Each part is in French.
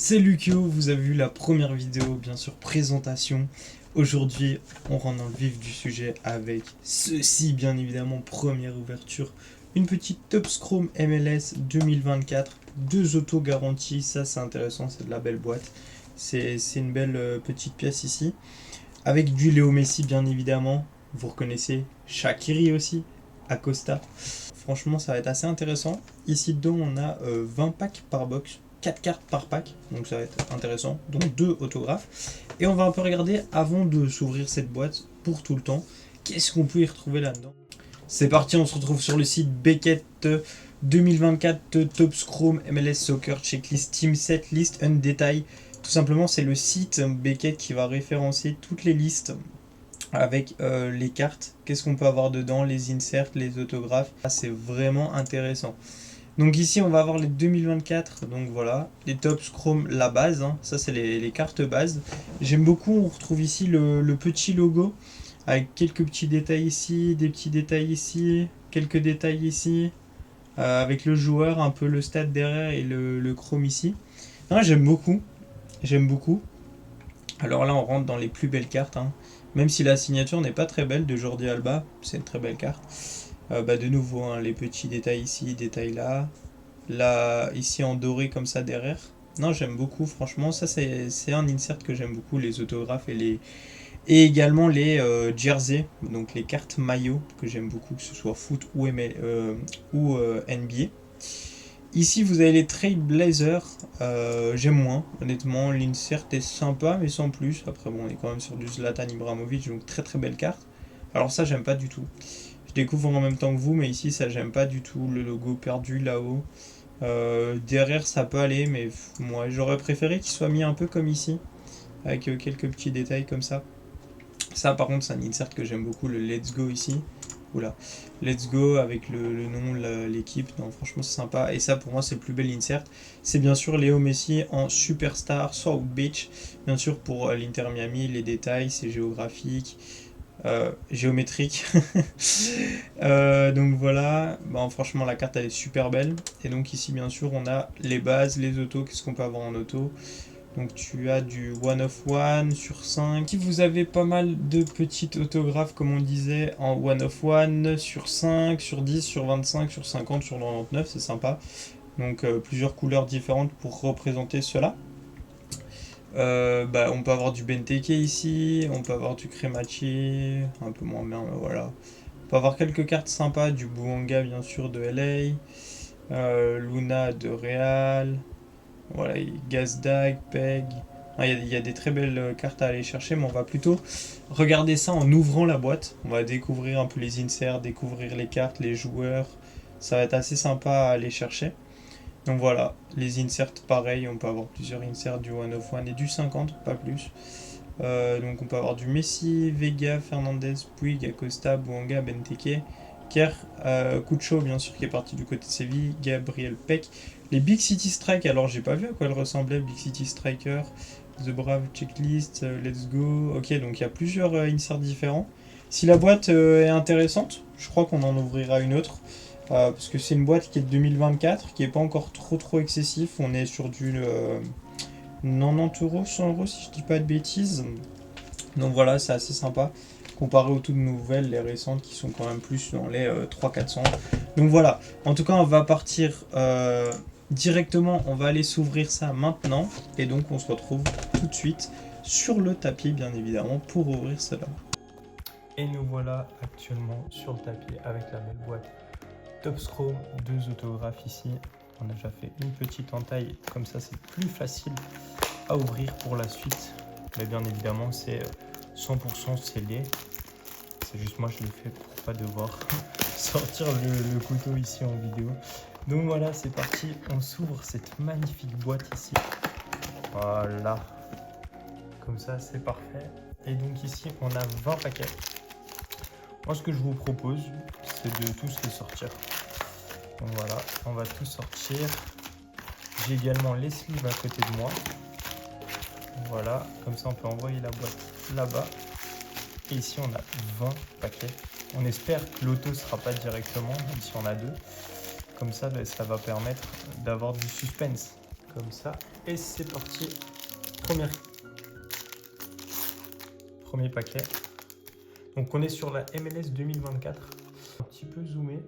C'est Lucio, vous avez vu la première vidéo, bien sûr, présentation. Aujourd'hui, on rentre dans le vif du sujet avec ceci, bien évidemment, première ouverture. Une petite Topps Chrome MLS 2024, 2 autos garanties, ça c'est intéressant, c'est de la belle boîte. C'est une belle petite pièce ici. Avec du Léo Messi, bien évidemment, vous reconnaissez Shaqiri aussi, Acosta. Franchement, ça va être assez intéressant. Ici dedans, on a 20 packs par box. 4 cartes par pack, donc ça va être intéressant, dont 2 autographes. Et on va un peu regarder, avant de s'ouvrir cette boîte, pour tout le temps, qu'est-ce qu'on peut y retrouver là-dedans. C'est parti, on se retrouve sur le site Beckett 2024 Topps Chrome MLS Soccer Checklist Team Set List un détail. Tout simplement, c'est le site Beckett qui va référencer toutes les listes avec les cartes, qu'est-ce qu'on peut avoir dedans, les inserts, les autographes. C'est vraiment intéressant. Donc ici on va avoir les 2024, donc voilà, les Topps Chrome, la base, hein. Ça c'est les cartes base. J'aime beaucoup, on retrouve ici le petit logo, avec quelques petits détails ici, des petits détails ici, quelques détails ici, avec le joueur, un peu le stade derrière et le Chrome ici. Non, j'aime beaucoup, j'aime beaucoup. Alors là on rentre dans les plus belles cartes, hein. Même si la signature n'est pas très belle de Jordi Alba, c'est une très belle carte. De nouveau, hein, les petits détails ici, détails là. Là, ici en doré comme ça derrière. Non, j'aime beaucoup, franchement. Ça, c'est un insert que j'aime beaucoup, les autographes et également les jerseys, donc les cartes maillot que j'aime beaucoup, que ce soit foot ou, NBA. Ici, vous avez les Trailblazers. J'aime moins, honnêtement. L'insert est sympa, mais sans plus. Après, bon, on est quand même sur du Zlatan Ibrahimovic, donc très très belle carte. Alors, ça, j'aime pas du tout. Je découvre en même temps que vous, mais ici ça j'aime pas du tout, le logo perdu là-haut. Derrière ça peut aller, mais moi j'aurais préféré qu'il soit mis un peu comme ici, avec quelques petits détails comme ça. Ça par contre c'est un insert que j'aime beaucoup, le Let's Go ici. Oula, Let's Go avec le nom, l'équipe, non franchement c'est sympa. Et ça pour moi c'est le plus bel insert. C'est bien sûr Léo Messi en Superstar South Beach. Bien sûr pour l'Inter Miami, les détails, c'est géographique. Géométrique. Donc voilà, bon, franchement la carte elle est super belle. Et donc ici bien sûr on a les bases, les autos, qu'est-ce qu'on peut avoir en auto. Donc tu as du 1 of 1 sur 5. Si vous avez pas mal de petites autographes comme on disait en 1 of 1 sur 5, sur 10, sur 25, sur 50, sur 99, c'est sympa. Donc plusieurs couleurs différentes pour représenter cela. On peut avoir du Benteke ici, on peut avoir du Cremachi, un peu moins bien, mais voilà. On peut avoir quelques cartes sympas, du Bouanga bien sûr de LA, Luna de Real, voilà, Gazdag, Peg. Il y a des très belles cartes à aller chercher, mais on va plutôt regarder ça en ouvrant la boîte. On va découvrir un peu les inserts, découvrir les cartes, les joueurs. Ça va être assez sympa à aller chercher. Donc voilà, les inserts pareil, on peut avoir plusieurs inserts du 1 of 1 et du 50, pas plus. Donc on peut avoir du Messi, Vega, Fernandez, Puig, Acosta, Bouanga, Benteke, Kerr, Cucho bien sûr qui est parti du côté de Séville, Gabriel Peck. Les Big City Strike, alors j'ai pas vu à quoi elle ressemblait, Big City Striker, The Brave Checklist, Let's Go. Ok, donc il y a plusieurs inserts différents. Si la boîte est intéressante, je crois qu'on en ouvrira une autre. Parce que c'est une boîte qui est de 2024, qui est pas encore trop excessif. On est sur du 90€, 100€ si je dis pas de bêtises. Donc voilà, c'est assez sympa. Comparé aux toutes nouvelles, les récentes qui sont quand même plus dans les 300-400. Donc voilà, en tout cas on va partir directement, on va aller s'ouvrir ça maintenant. Et donc on se retrouve tout de suite sur le tapis bien évidemment pour ouvrir cela. Et nous voilà actuellement sur le tapis avec la belle boîte Topps Chrome, 2 autographes ici. On a déjà fait une petite entaille, comme ça c'est plus facile à ouvrir pour la suite. Mais bien évidemment c'est 100% scellé. C'est juste moi je l'ai fait pour pas devoir sortir le couteau ici en vidéo. Donc voilà, c'est parti, on s'ouvre cette magnifique boîte ici. Voilà, comme ça c'est parfait. Et donc ici on a 20 paquets. Moi ce que je vous propose c'est de tous les sortir. Donc voilà, on va tout sortir. J'ai également les sleeves à côté de moi. Voilà, comme ça on peut envoyer la boîte là-bas. Et ici on a 20 paquets. On espère que l'auto ne sera pas directement, même si on a 2. Comme ça, ça va permettre d'avoir du suspense. comme ça. Et c'est parti. Premier paquet. Donc on est sur la MLS 2024. Un petit peu zoomé.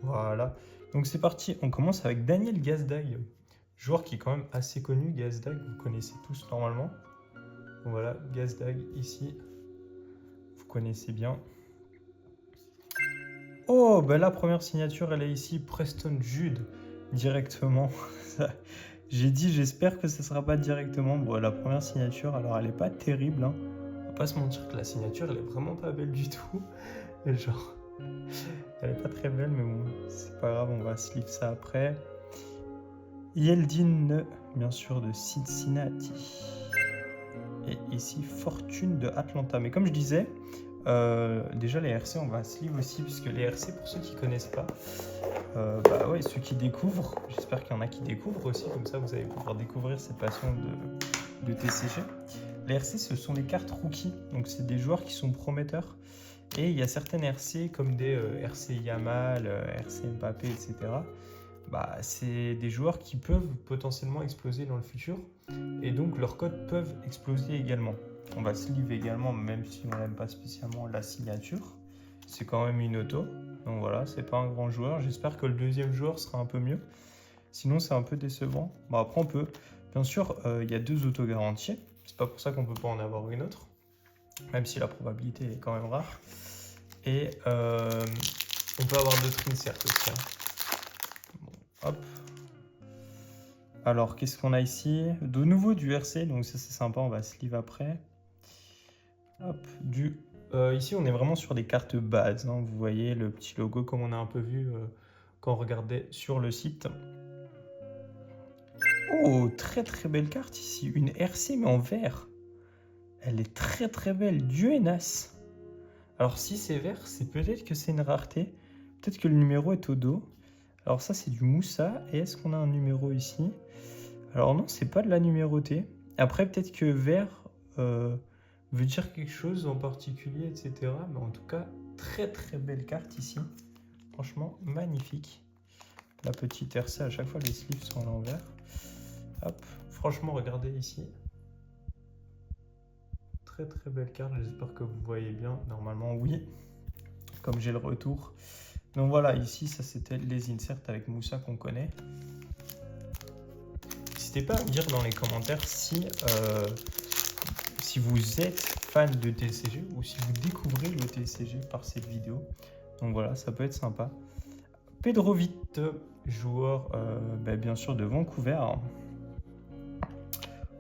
Voilà. Donc c'est parti. On commence avec Daniel Gazdag. Joueur qui est quand même assez connu. Gazdag, vous connaissez tous normalement. Donc voilà, Gazdag ici. Vous connaissez bien. Oh, ben la première signature, elle est ici. Preston Jude. Directement. J'ai dit, j'espère que ce ne sera pas directement. Bon, la première signature, alors elle n'est pas terrible. Hein. On va pas se mentir que la signature, elle est vraiment pas belle du tout. Et genre, elle est pas très belle, mais bon, c'est pas grave, on va sleeve ça après. Yeldin, bien sûr, de Cincinnati. Et ici, Fortune de Atlanta. Mais comme je disais, déjà les RC, on va sleeve aussi, puisque les RC, pour ceux qui connaissent pas, bah ouais, ceux qui découvrent, j'espère qu'il y en a qui découvrent aussi, comme ça vous allez pouvoir découvrir cette passion de TCG. Les RC, ce sont les cartes rookies, donc c'est des joueurs qui sont prometteurs. Et il y a certaines RC, comme des RC Yamal, RC Mbappé, etc. Bah, c'est des joueurs qui peuvent potentiellement exploser dans le futur, et donc leurs codes peuvent exploser également. On va sleeve également, même si on n'aime pas spécialement la signature. C'est quand même une auto. Donc voilà, c'est pas un grand joueur. J'espère que le deuxième joueur sera un peu mieux. Sinon, c'est un peu décevant. Bon, après, on peut. Bien sûr, il y a 2 autos garanties. C'est pas pour ça qu'on peut pas en avoir une autre. Même si la probabilité est quand même rare. Et on peut avoir d'autres inserts aussi. Hein. Bon, hop. Alors, qu'est-ce qu'on a ici? De nouveau du RC, donc ça c'est sympa, on va sleeve après. Hop, ici on est vraiment sur des cartes base, hein. Vous voyez le petit logo comme on a un peu vu quand on regardait sur le site. Oh, très très belle carte ici, une RC mais en vert. Elle est très très belle, Duenas. Alors si c'est vert, c'est peut-être que c'est une rareté. Peut-être que le numéro est au dos. Alors ça c'est du Moussa, et est-ce qu'on a un numéro ici? Alors non, c'est pas de la numérotée. Après peut-être que vert veut dire quelque chose en particulier, etc. Mais en tout cas, très très belle carte ici. Franchement, magnifique. La petite RC, à chaque fois les sleeves sont à l'envers. Hop, franchement, regardez ici. Très très belle carte, j'espère que vous voyez bien. Normalement, oui, comme j'ai le retour. Donc voilà, ici, ça c'était les inserts avec Moussa qu'on connaît. N'hésitez pas à me dire dans les commentaires si vous êtes fan de TCG ou si vous découvrez le TCG par cette vidéo. Donc voilà, ça peut être sympa. Pedrovic, joueur bien sûr de Vancouver.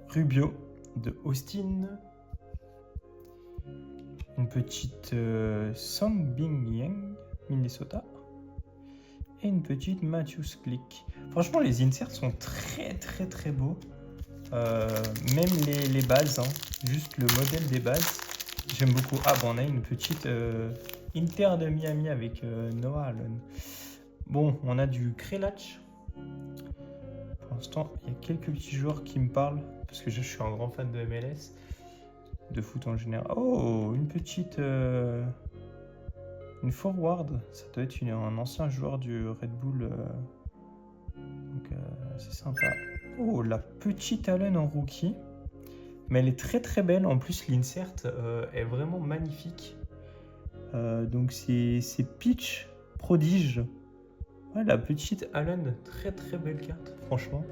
Rubio de Austin. Une petite Songbing Yang, Minnesota. Et une petite Matthews Click. Franchement, les inserts sont très très très beaux. Même les bases, hein. Juste le modèle des bases. J'aime beaucoup. Ah bon, on a une petite Inter de Miami avec Noah Allen. Bon, on a du Krelach. Pour l'instant, il y a quelques petits joueurs qui me parlent. Parce que je suis un grand fan de MLS. De foot en général. Oh, une petite... une forward. Ça doit être un ancien joueur du Red Bull. Donc, c'est sympa. Oh, la petite Allen en rookie. Mais elle est très très belle. En plus, l'insert est vraiment magnifique. Donc, c'est Pitch Prodige. Ouais, la petite Allen, très très belle carte, franchement.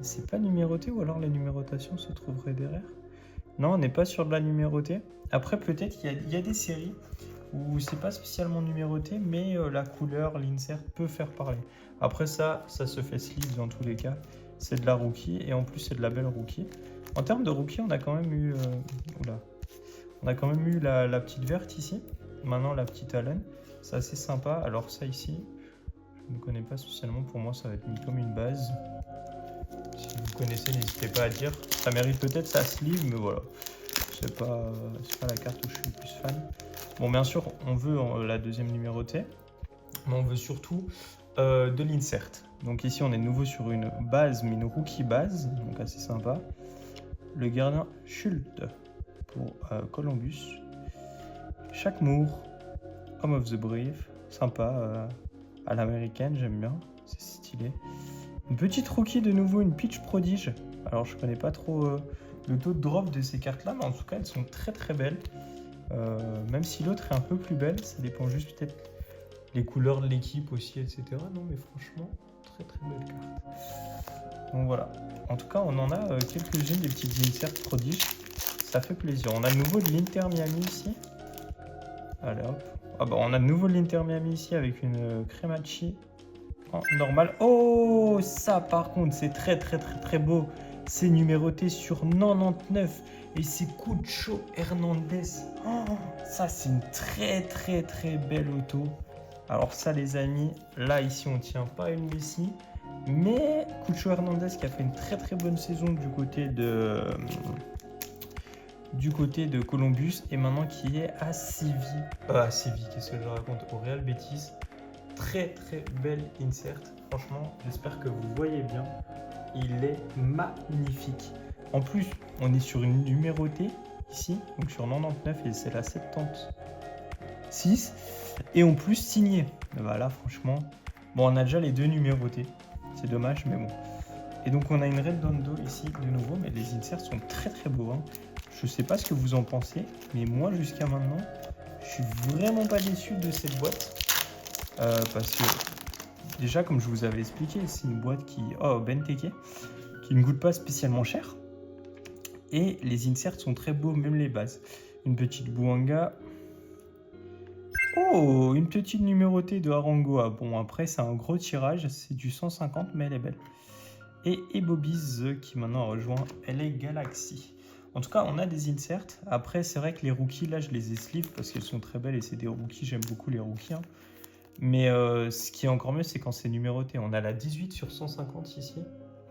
C'est pas numéroté ou alors la numérotation se trouverait derrière? Non, on n'est pas sur de la numérotée. Après, peut-être qu'il y a des séries où c'est pas spécialement numéroté, mais la couleur, l'insert peut faire parler. Après ça se fait sleeve dans tous les cas. C'est de la rookie et en plus c'est de la belle rookie. En termes de rookie, on a quand même eu, la petite verte ici. Maintenant la petite Allen, c'est assez sympa. Alors ça ici, je ne connais pas spécialement. Pour moi, ça va être mis comme une base. Si vous connaissez, n'hésitez pas à dire. Ça mérite peut-être sa sleeve, mais voilà. C'est pas la carte où je suis le plus fan. Bon, bien sûr, on veut la deuxième numérotée, mais on veut surtout de l'insert. Donc ici, on est de nouveau sur une base, mais une rookie base, donc assez sympa. Le gardien Schultz pour Columbus. Shaq Moore, Home of the Brave, sympa, à l'américaine, j'aime bien, c'est stylé. Une petite rookie de nouveau, une pitch prodige. Alors je connais pas trop le taux de drop de ces cartes là, mais en tout cas elles sont très très belles. Même si l'autre est un peu plus belle, ça dépend juste peut-être les couleurs de l'équipe aussi, etc. Non mais franchement, très très belle carte. Donc voilà. En tout cas, on en a quelques-unes des petites inserts prodiges. Ça fait plaisir. On a de nouveau de l'Inter Miami ici. Allez hop. Ah bah on a de nouveau de l'Inter Miami ici avec une Cremachi en normal. Oh, ça par contre, c'est très très très très beau. C'est numéroté sur 99 et c'est Cucho Hernandez. Oh, ça c'est une très très très belle auto. Alors ça les amis, là ici on tient pas une Messi, mais Cucho Hernandez qui a fait une très très bonne saison du côté de Columbus et maintenant qui est à Séville. Qu'est-ce que je raconte? Au Real Betis. Très très belle insert. Franchement, j'espère que vous voyez bien. Il est magnifique. En plus, on est sur une numérotée ici, donc sur 99 et c'est la 76. Et en plus signé. Voilà, franchement. Bon, on a déjà les deux numérotés. C'est dommage, mais bon. Et donc on a une Redondo ici de nouveau, mais les inserts sont très très beaux. Hein. Je sais pas ce que vous en pensez, mais moi jusqu'à maintenant, je suis vraiment pas déçu de cette boîte. Parce que déjà, comme je vous avais expliqué, c'est une boîte qui Benteke, qui ne coûte pas spécialement cher. Et les inserts sont très beaux, même les bases. Une petite Bouanga. Oh, une petite numérotée de Arangoa. Bon, après, c'est un gros tirage, c'est du 150, mais elle est belle. Et Ebobiz qui maintenant a rejoint LA Galaxy. En tout cas, on a des inserts. Après, c'est vrai que les rookies, là, je les ai sleeve parce qu'elles sont très belles et c'est des rookies. J'aime beaucoup les rookies. Hein. Mais ce qui est encore mieux, c'est quand c'est numéroté. On a la 18 sur 150 ici.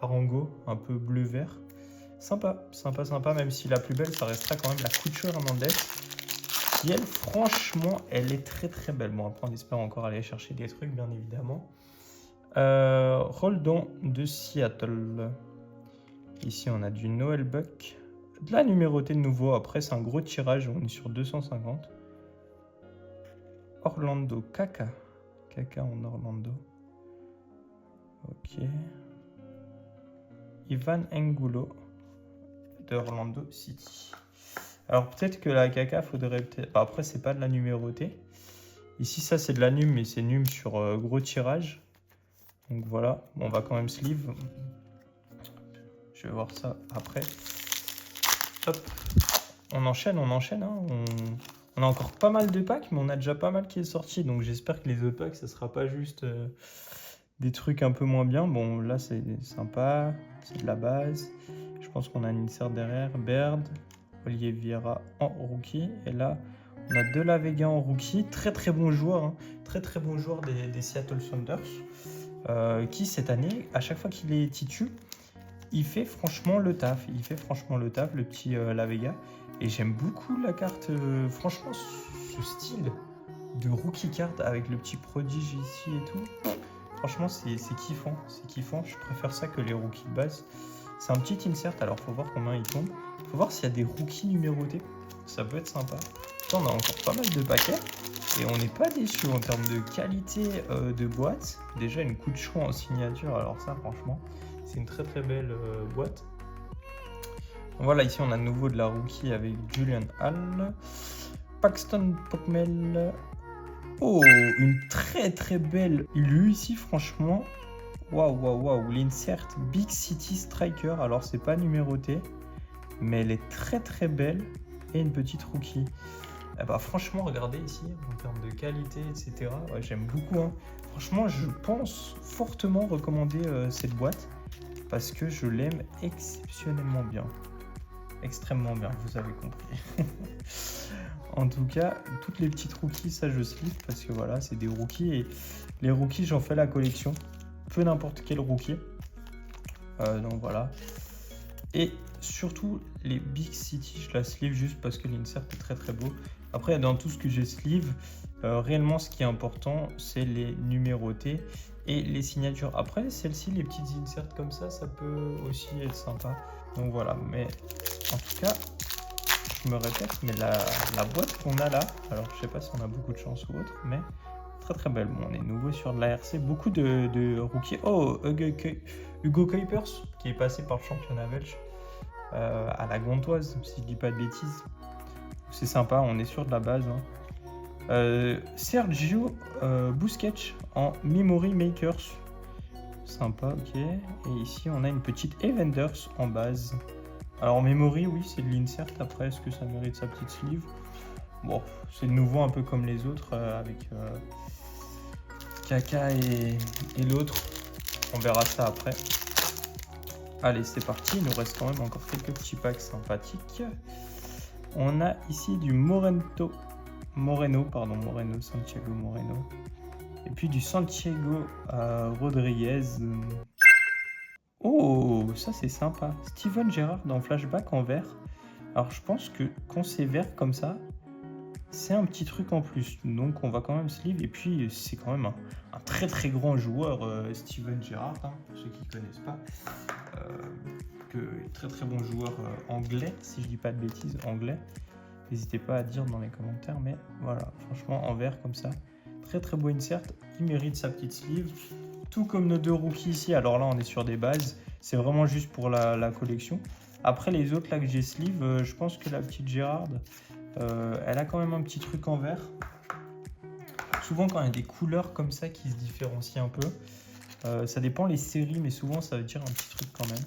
Arango, un peu bleu-vert. Sympa, sympa, sympa. Même si la plus belle, ça restera quand même la Cucho Hernandez. Qui, elle, franchement, elle est très très belle. Bon, après, on espère encore aller chercher des trucs, bien évidemment. Roldan de Seattle. Ici, on a du Noel Buck. De la numérotée de nouveau. Après, c'est un gros tirage. On est sur 250. Orlando Kaka. Kaka en Orlando. Ok. Ivan Angulo de Orlando City. Alors peut-être que la Kaka faudrait peut-être... Bah, après c'est pas de la numérotée. Ici ça c'est de la num mais c'est num sur gros tirage. Donc voilà. Bon, on va quand même sleeve. Je vais voir ça après. Hop. On enchaîne. Hein. On a encore pas mal de packs, mais on a déjà pas mal qui est sorti. Donc j'espère que les autres packs, ça sera pas juste des trucs un peu moins bien. Bon, là, c'est sympa. C'est de la base. Je pense qu'on a une insert derrière. Baird, Olivier Vieira en rookie. Et là, on a De La Vega en rookie. Très, très bon joueur. Hein. Très, très bon joueur des Seattle Sounders. Qui, cette année, à chaque fois qu'il est titu, il fait franchement le taf. Le petit La Vega. Et j'aime beaucoup la carte, franchement, ce style de rookie card avec le petit prodige ici et tout. Franchement, c'est kiffant, je préfère ça que les rookies de base. C'est un petit insert, alors faut voir combien il tombe. Faut voir s'il y a des rookies numérotés, ça peut être sympa. Là, on a encore pas mal de paquets et on n'est pas déçu en termes de qualité de boîte. Déjà, une coup de chou en signature, alors ça, franchement, c'est une très très belle boîte. Voilà, ici on a de nouveau de la rookie avec Julian Hall, Paxton Pokmel. Oh, une très très belle Ulu ici, franchement. Waouh, l'insert Big City Striker. Alors, c'est pas numéroté, mais elle est très très belle. Et une petite rookie. Eh bah, franchement, regardez ici, en termes de qualité, etc. Ouais, j'aime beaucoup. Hein. Franchement, je pense fortement recommander cette boîte parce que je l'aime exceptionnellement bien. Extrêmement bien, vous avez compris. En tout cas, toutes les petites rookies, ça je sleeve parce que voilà, c'est des rookies et les rookies, j'en fais la collection. Peu n'importe quel rookie. Donc voilà. Et surtout, les Big City, je la sleeve juste parce que l'insert est très très beau. Après, dans tout ce que j'ai sleeve, réellement, ce qui est important, c'est les numérotés et les signatures. Après, celles-ci, les petites inserts comme ça peut aussi être sympa. Donc voilà, mais en tout cas, je me répète, mais la boîte qu'on a là, alors je sais pas si on a beaucoup de chance ou autre, mais Très très belle. Bon, on est nouveau sur de la RC. Beaucoup de rookies. Oh, Hugo Kuipers, qui est passé par le championnat belge à la Gantoise, si je dis pas de bêtises. C'est sympa, on est sur de la base. Sergio Busquets en Memory Makers. Sympa, ok. Et ici, on a une petite Evenders en base. Alors, Memory, oui, c'est de l'insert. Après, est-ce que ça mérite sa petite sleeve? Bon, c'est de nouveau un peu comme les autres avec Kaka et l'autre. On verra ça après. Allez, c'est parti. Il nous reste quand même encore quelques petits packs sympathiques. On a ici du Santiago Moreno. Et puis du Santiago Rodriguez. Oh, ça c'est sympa. Steven Gerrard en flashback en vert. Alors je pense que quand c'est vert comme ça, c'est un petit truc en plus. Donc on va quand même sleeve. Et puis c'est quand même un très très grand joueur, Steven Gerrard, hein, pour ceux qui ne connaissent pas. Très très bon joueur anglais, si je dis pas de bêtises, anglais. N'hésitez pas à dire dans les commentaires, mais voilà, franchement en vert comme ça, très très beau insert, il mérite sa petite sleeve, tout comme nos deux rookies ici. Alors là on est sur des bases, c'est vraiment juste pour la collection. Après les autres là que j'ai sleeve, je pense que la petite Gerrard, elle a quand même un petit truc en vert. Souvent quand il y a des couleurs comme ça qui se différencient un peu, ça dépend les séries, mais souvent ça veut dire un petit truc quand même.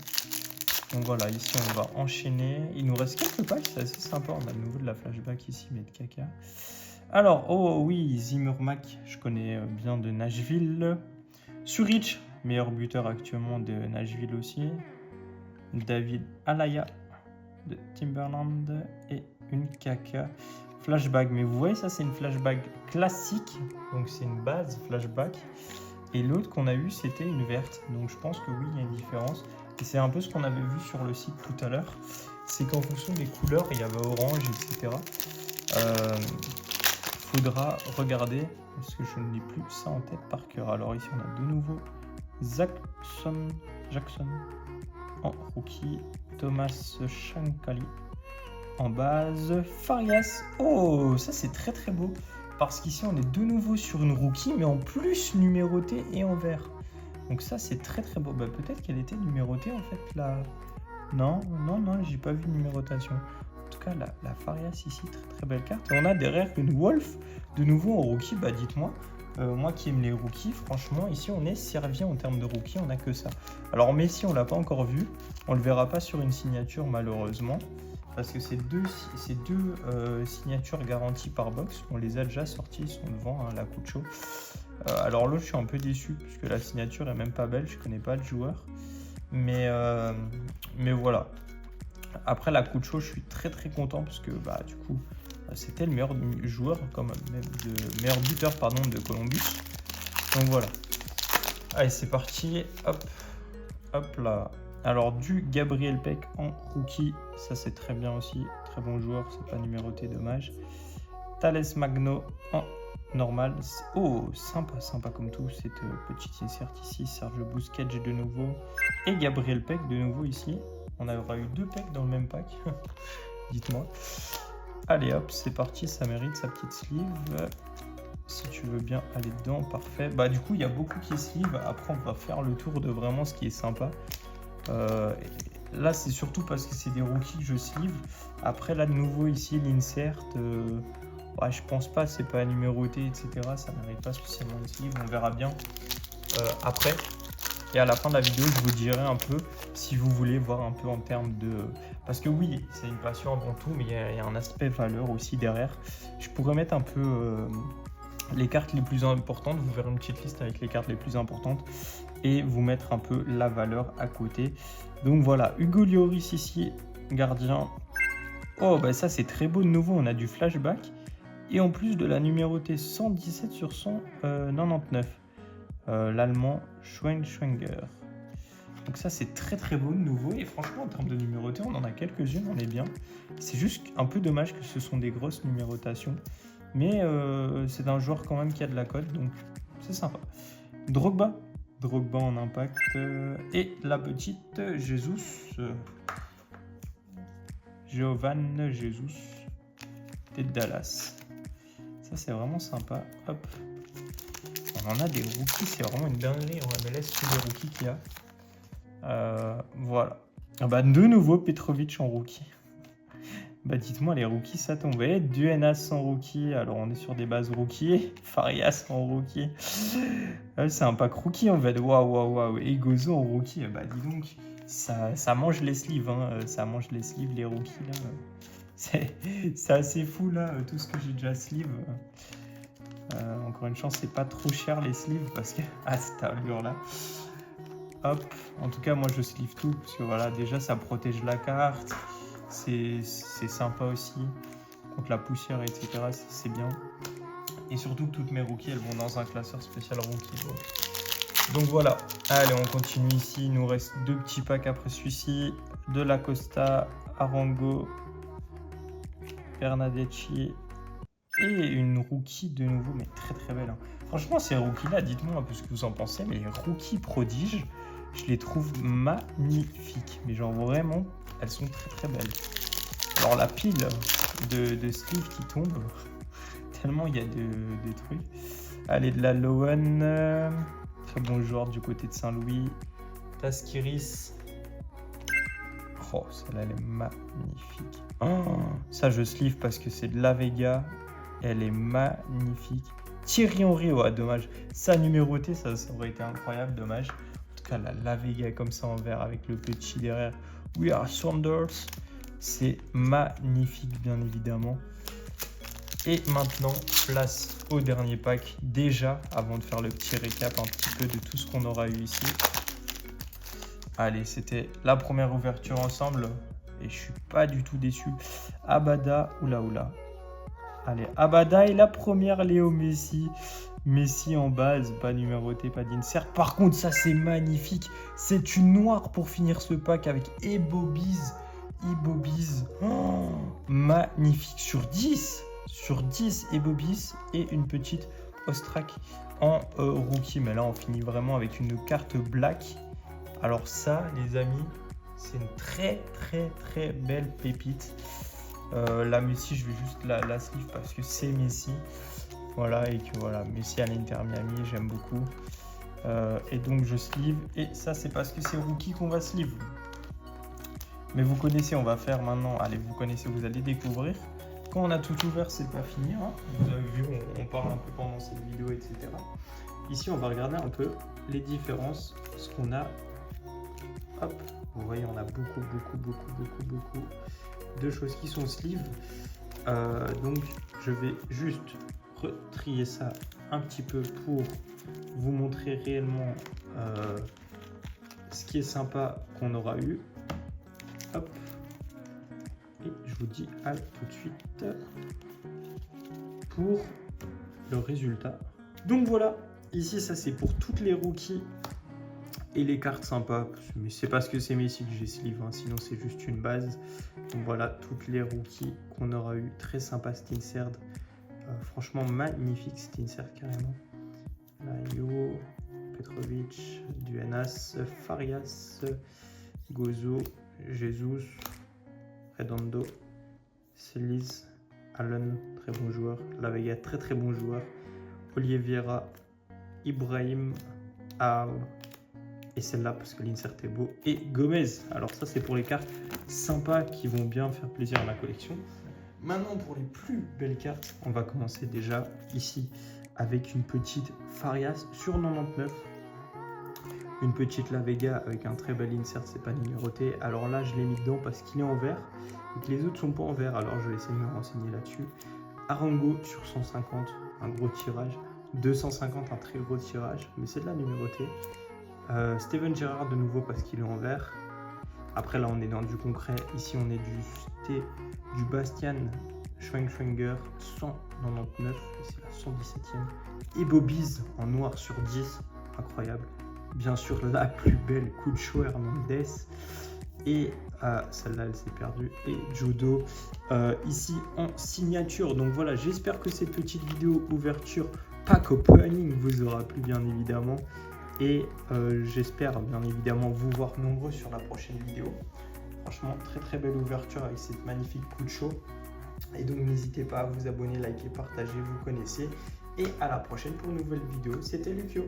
Donc voilà, ici on va enchaîner. Il nous reste quelques packs, c'est assez sympa. On a de nouveau de la flashback ici, mais de caca. Alors, oh oui, Zimmermack, je connais bien de Nashville. Surich, meilleur buteur actuellement de Nashville aussi. David Alaya de Timberland et une caca flashback. Mais vous voyez, ça c'est une flashback classique, donc c'est une base flashback. Et l'autre qu'on a eu, c'était une verte. Donc je pense que oui, il y a une différence. Et c'est un peu ce qu'on avait vu sur le site tout à l'heure. C'est qu'en fonction des couleurs, il y avait orange, etc. Faudra regarder, parce que je n'ai plus ça en tête par cœur. Alors ici, on a de nouveau Jackson en rookie. Thomas Shankali en base. Farias. Oh, ça c'est très très beau. Parce qu'ici, on est de nouveau sur une rookie, mais en plus numérotée et en vert. Donc ça, c'est très très beau. Bah, peut-être qu'elle était numérotée en fait là. Non, j'ai pas vu de numérotation. En tout cas, la Farias ici, très très belle carte. Et on a derrière une Wolf, de nouveau en rookie. Bah dites-moi, moi qui aime les rookies, franchement, ici on est servi en termes de rookie, on n'a que ça. Alors Messi, on l'a pas encore vu. On le verra pas sur une signature malheureusement. Parce que ces deux signatures garanties par box, on les a déjà sorties, ils sont devant, hein, la Cucho. Alors là, je suis un peu déçu, puisque la signature est même pas belle, je connais pas le joueur. Mais voilà. Après la Cucho, je suis très très content, parce que bah, du coup, c'était le meilleur joueur, meilleur buteur pardon, de Columbus. Donc voilà. Allez, c'est parti. Hop là. Alors du Gabriel Peck en rookie, ça c'est très bien aussi, très bon joueur, c'est pas numéroté, dommage. Thales Magno en normal. Oh, sympa comme tout, cette petite insert ici. Sergio Busquets de nouveau et Gabriel Peck de nouveau ici. On aura eu deux Peck dans le même pack, dites-moi. Allez hop, c'est parti, ça mérite sa petite sleeve. Si tu veux bien aller dedans, parfait. Bah du coup, il y a beaucoup qui sleeve. Après, on va faire le tour de vraiment ce qui est sympa. Là c'est surtout parce que c'est des rookies que je sleeve. Après là de nouveau ici l'insert, ouais, je pense pas, c'est pas numéroté etc, ça n'arrive pas spécialement une sleeve, on verra bien après. Et à la fin de la vidéo je vous dirai un peu si vous voulez voir un peu en termes de... Parce que oui, c'est une passion avant tout, mais il y a un aspect valeur aussi derrière. Je pourrais mettre un peu les cartes les plus importantes, vous verrez une petite liste avec les cartes les plus importantes et vous mettre un peu la valeur à côté. Donc voilà, Hugo Lloris ici, gardien. Oh bah ça c'est très beau de nouveau, on a du flashback et en plus de la numérotée 117 sur 199. L'allemand Schwenger. Donc ça c'est très très beau de nouveau et franchement en termes de numéroté on en a quelques-unes, on est bien. C'est juste un peu dommage que ce sont des grosses numérotations. Mais c'est un joueur quand même qui a de la cote, donc c'est sympa. Drogba en impact. Et la petite Giovanni Jesus de Dallas. Ça c'est vraiment sympa. Hop. on en a des rookies, c'est vraiment une dinguerie en MLS, tous les rookies qu'il y a. Voilà. Ah bah, de nouveau Petrovic en rookie. Bah dites-moi, les rookies, ça tombe. Et Duenas en rookie, alors on est sur des bases rookies. Farias en rookie. C'est un pack rookie en fait. Waouh. Et Gozo en rookie, bah dis donc, ça mange les sleeves, hein. Ça mange les sleeves, les rookies là. C'est assez fou là, tout ce que j'ai déjà sleeve. Encore une chance, c'est pas trop cher les sleeves parce que à cette allure là. Hop, en tout cas, moi je sleeve tout parce que voilà, déjà ça protège la carte. C'est sympa aussi contre la poussière, etc. C'est bien. Et surtout que toutes mes rookies, elles vont dans un classeur spécial rookie. Donc voilà. Allez, on continue ici. Il nous reste 2 petits packs après celui-ci. De la Costa, Arango, Bernadeschi et une rookie de nouveau, mais très belle. Hein. Franchement, ces rookies-là, dites-moi un peu ce que vous en pensez. Mais les rookies prodiges, je les trouve magnifiques. Mais genre vraiment, elles sont très belles. Alors la pile de sleeves qui tombe, tellement il y a des trucs. Allez, de la Lowen, très bon joueur du côté de Saint-Louis. Taskiris. Oh, celle-là, elle est magnifique. Oh, ça, je sleeve parce que c'est de la Vega. Elle est magnifique. Thierry Henry, ouais, dommage. Sa numérotée, ça aurait été incroyable, dommage. En tout cas, la Vega comme ça en vert avec le petit derrière. We are Saunders. C'est magnifique, bien évidemment. Et maintenant, place au dernier pack. Déjà, avant de faire le petit récap un petit peu de tout ce qu'on aura eu ici. Allez, c'était la première ouverture ensemble. Et je suis pas du tout déçu. Abada, oula. Allez, Abada et la première Léo Messi. Messi en base, pas numéroté, pas d'insert. Par contre, ça c'est magnifique. C'est une noire pour finir ce pack avec Ibobiz. Oh, magnifique. Sur 10 Ibobiz et une petite Ostrak en rookie. Mais là, on finit vraiment avec une carte black. Alors ça, les amis, c'est une très belle pépite. La Messi, je vais juste la sleeve parce que c'est Messi. Voilà, et que voilà, Messi à l'Inter Miami, j'aime beaucoup. Et donc je sleeve. Et ça, c'est parce que c'est rookie qu'on va sleeve. Mais vous connaissez, on va faire maintenant. Allez, vous connaissez, vous allez découvrir. Quand on a tout ouvert, c'est pas fini. Hein. Vous avez vu, on parle un peu pendant cette vidéo, etc. Ici, on va regarder un peu les différences. Ce qu'on a. Hop, vous voyez, on a beaucoup de choses qui sont sleeve. Donc, je vais juste retrier ça un petit peu pour vous montrer réellement ce qui est sympa qu'on aura eu. Hop. Et je vous dis à tout de suite pour le résultat. Donc voilà, ici ça c'est pour toutes les rookies et les cartes sympas. Mais c'est parce que c'est Messi que j'ai sleeve, hein, sinon c'est juste une base. Donc voilà, toutes les rookies qu'on aura eu. Très sympa cet insert. Franchement magnifique cet insert carrément. Laio, Petrovic, Duenas, Farias, Gozo, Jesus, Redondo, Celis, Allen, très bon joueur, La Vega, très bon joueur, Oliveira, Ibrahim, Al, et celle-là parce que l'insert est beau, et Gomez. Alors ça c'est pour les cartes sympas qui vont bien faire plaisir à ma collection. Maintenant pour les plus belles cartes, on va commencer déjà ici avec une petite Farias sur 99. Une petite La Vega avec un très bel insert, c'est pas numéroté. Alors là, je l'ai mis dedans parce qu'il est en vert et que les autres sont pas en vert. Alors je vais essayer de me renseigner là-dessus. Arango sur 150, un gros tirage. 250, un très gros tirage, mais c'est de la numérotée. Steven Gerrard de nouveau parce qu'il est en vert. Après là, on est dans du concret. Ici, on est du Bastian Schweinsteiger 199, c'est la 117e. Et Bobiz en noir sur 10, incroyable. Bien sûr, la plus belle Cucho Hernandez. Et celle-là, elle s'est perdue. Et Jodo, ici en signature. Donc voilà, j'espère que cette petite vidéo ouverture pack opening vous aura plu, bien évidemment. Et j'espère, bien évidemment, vous voir nombreux sur la prochaine vidéo. Franchement, très belle ouverture avec cette magnifique Cucho. Et donc, n'hésitez pas à vous abonner, liker, partager, vous connaissez. et à la prochaine pour une nouvelle vidéo. C'était Lucchio.